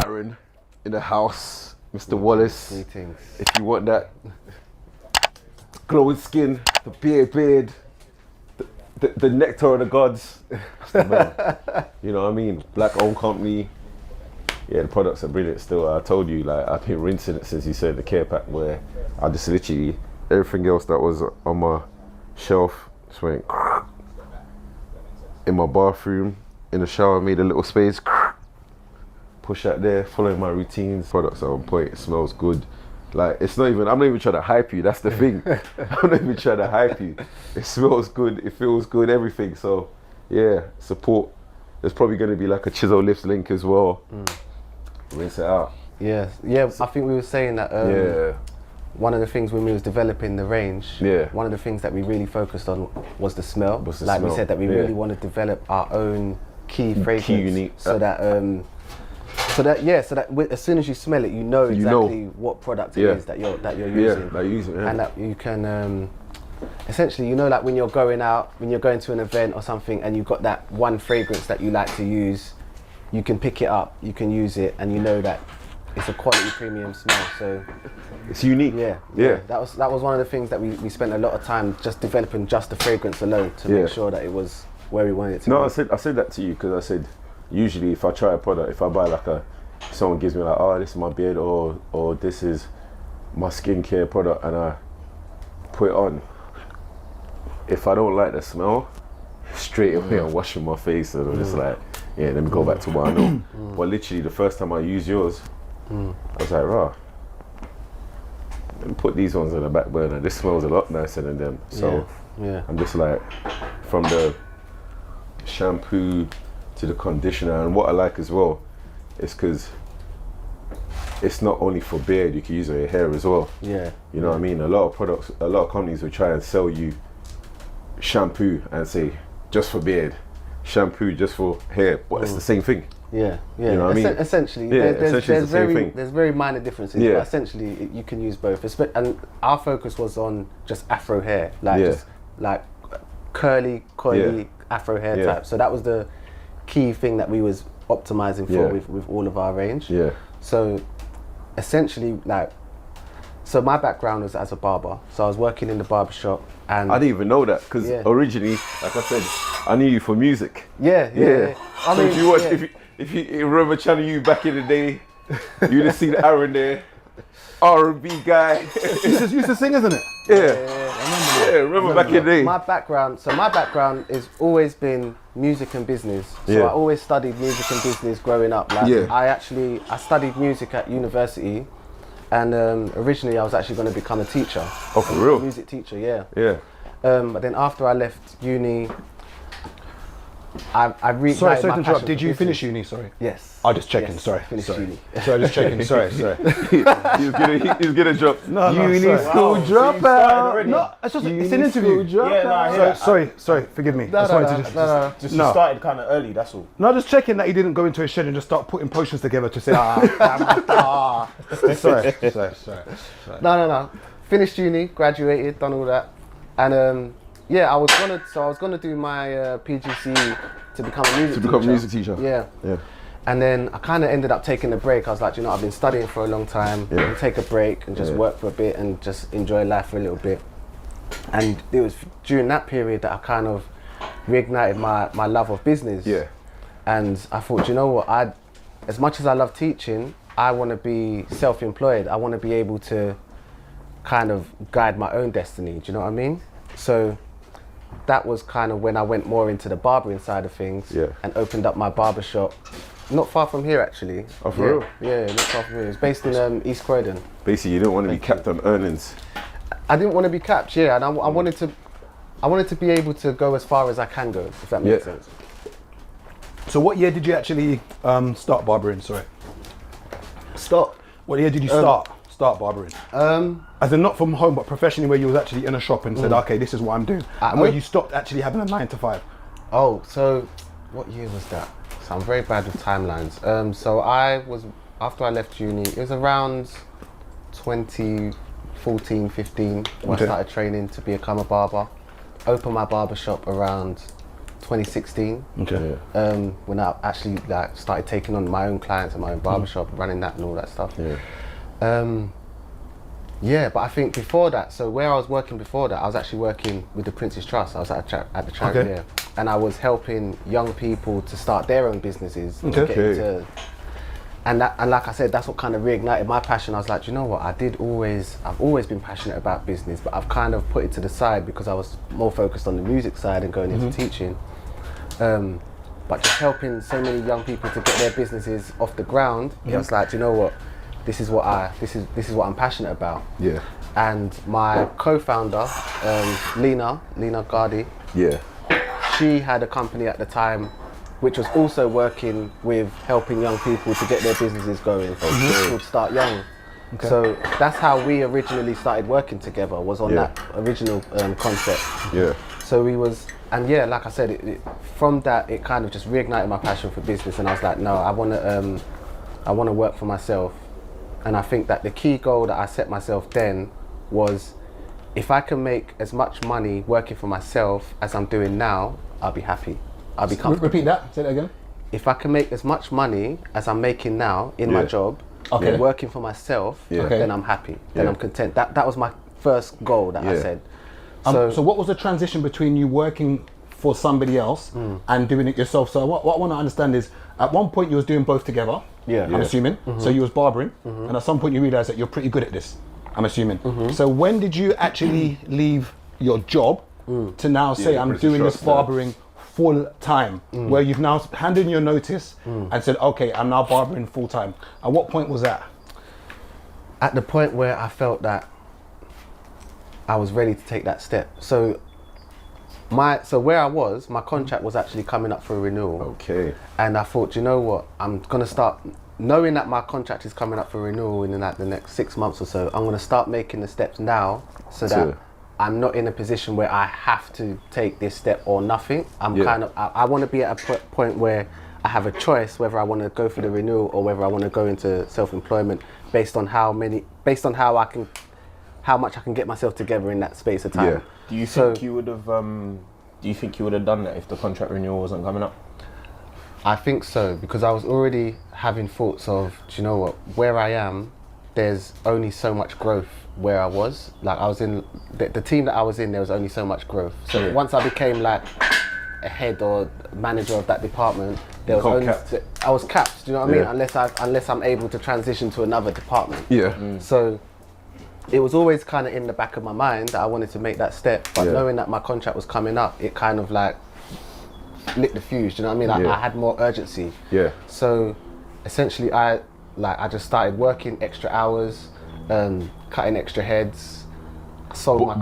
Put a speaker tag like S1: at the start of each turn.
S1: Aaron in the house, Mr. Wallace.
S2: Greetings.
S1: If you want that glowing skin, the beard, the nectar of the gods, that's the man. You know what I mean? Black owned company. Yeah, the products are brilliant still. I told you, like, I've been rinsing it since you said the care pack, where I just literally, everything else that was on my shelf just went in my bathroom, in the shower, made a little space, push out there, following my routines. Products are on point, it smells good. Like, it's not even, I'm not even trying to hype you, that's the thing. I'm not even trying to hype you. It smells good, it feels good, everything. So yeah, support. There's probably going to be like a Chisel Lifts link as well. Rinse it out.
S2: Yeah, I think we were saying that one of the things when we was developing the range, one of the things that we really focused on was the smell. We said that we really want to develop our own key fragrance,
S1: unique.
S2: so that as soon as you smell it, you know exactly what product it is that you're using, and that you can essentially, you know, like when you're going out, when you're going to an event or something, and you've got that one fragrance that you like to use, you can pick it up, you can use it, and you know that it's a quality premium smell. So
S1: it's unique.
S2: Yeah. That was one of the things that we spent a lot of time just developing, just the fragrance alone, to make sure that it was where we wanted it to be.
S1: I said that to you because I said, usually if I try a product, if I buy like someone gives me like, oh, this is my beard, or this is my skincare product, and I put it on, if I don't like the smell, straight away I'm washing my face, and I'm just like, yeah, let me go back to what I know. But literally the first time I used yours, I was like, rah, let me put these ones on the back burner. This smells a lot nicer than them. So I'm just like, from the shampoo to the conditioner, and what I like as well is because it's not only for beard, you can use it on your hair as well. You know what I mean? A lot of companies will try and sell you shampoo and say just for beard, shampoo just for hair, but it's the same thing. You know what I mean?
S2: Essentially, there's very minor differences, but essentially you can use both. And our focus was on just afro hair, just like curly, coily afro hair type. So that was the key thing that we was optimizing for with all of our range. So essentially, so my background was as a barber. So I was working in the barbershop, and I
S1: didn't even know that because originally, like I said, I knew you for music.
S2: I
S1: so
S2: mean,
S1: if you watch, if you remember Channel U back in the day, you'd have seen Aaron there, R&B guy.
S3: used to sing, isn't it?
S1: Remember back in the day.
S2: My background has always been music and business. So I always studied music and business growing up. I studied music at university, and originally I was actually going to become a teacher.
S1: Oh, for real?
S2: Music teacher, but then after I left uni, I reignited
S3: Sorry to
S2: my
S3: interrupt.
S2: passion
S3: Did
S2: for
S3: you
S2: business.
S3: finish uni? Sorry.
S2: Yes.
S3: I'm just checking.
S2: Yes,
S3: Sorry.
S2: Finished uni.
S3: Sorry, just checking. Sorry.
S1: He's gonna drop.
S3: Uni
S1: school dropout.
S3: No, it's an interview. Sorry. Forgive me.
S4: You started kind of early. That's all.
S3: No, just checking that he didn't go into a shed and just start putting potions together to say. Sorry.
S2: No. Finished uni, graduated, done all that, and I was gonna do my PGCE to become a music teacher. Yeah. And then I kind of ended up taking a break. I was like, I've been studying for a long time. I'm gonna take a break and just work for a bit and just enjoy life for a little bit. And it was during that period that I kind of reignited my love of business. And I thought, what? As much as I love teaching, I want to be self-employed. I want to be able to kind of guide my own destiny. Do you know what I mean? So that was kind of when I went more into the barbering side of things and opened up my barbershop. Not far from here, actually.
S1: Oh, for real?
S2: Yeah, not far from here. It's based in East Croydon.
S1: Basically, you didn't want to be capped on earnings.
S2: I didn't want to be capped, and I wanted to be able to go as far as I can go, if that makes sense.
S3: So what year did you actually start barbering? Sorry. What year did you start barbering? As in not from home, but professionally, where you was actually in a shop and said, okay, this is what I'm doing. And where you stopped actually having a 9 to 5.
S2: Oh, so what year was that? So I'm very bad with timelines. So after I left uni, it was around 2014, 15 when I started training to become a barber. Opened my barbershop around 2016.
S3: Okay.
S2: When I actually like started taking on my own clients and my own barbershop, running that and all that stuff. Yeah, but I think before that, so where I was working before that, I was actually working with the Prince's Trust. I was at the charity there, and I was helping young people to start their own businesses. And like I said, that's what kind of reignited my passion. I was like, you know what, I've always been passionate about business, but I've kind of put it to the side because I was more focused on the music side and going into teaching. But just helping so many young people to get their businesses off the ground, it was like, you know what, this is what I'm passionate about. Yeah. And my co-founder, Lena Gardi, she had a company at the time which was also working with helping young people to get their businesses going. It's called Start Young. Okay. So that's how we originally started working together, was on that original concept. Yeah. So we was, and yeah, like I said, from that it kind of just reignited my passion for business, and I was like, no, I want to work for myself. And I think that the key goal that I set myself then was, if I can make as much money working for myself as I'm doing now, I'll be happy. I'll be comfortable.
S3: Repeat that, say that again.
S2: If I can make as much money as I'm making now in my job, working for myself, then I'm happy, then I'm content. That was my first goal that I said.
S3: So what was the transition between you working for somebody else and doing it yourself? So what I want to understand is, at one point you was doing both together, I'm assuming. So you was barbering, and at some point you realised that you're pretty good at this, I'm assuming. So when did you actually leave your job to now say, I'm doing this barbering full time, where you've now handed in your notice and said, okay, I'm now barbering full time? At what point was that?
S2: At the point where I felt that I was ready to take that step. So where I was, my contract was actually coming up for a renewal. Okay. And I thought, you know what, I'm gonna start, knowing that my contract is coming up for renewal in like the next 6 months or so, I'm gonna start making the steps now so that I'm not in a position where I have to take this step or nothing. I want to be at a point where I have a choice whether I want to go for the renewal or whether I want to go into self-employment based on how much I can get myself together in that space of time. Yeah.
S4: Do you think you would have done that if the contract renewal wasn't coming up?
S2: I think so, because I was already having thoughts of, do you know what, where I am, there's only so much growth where I was. Like I was in the team that I was in, there was only so much growth. So once I became like a head or manager of that department, there was I was capped. Do you know what I mean? Unless I'm able to transition to another department. Yeah. So it was always kind of in the back of my mind that I wanted to make that step, but knowing that my contract was coming up, it kind of like lit the fuse. Do you know what I mean? I had more urgency. Yeah. So essentially, I just started working extra hours, cutting extra heads, sold my car.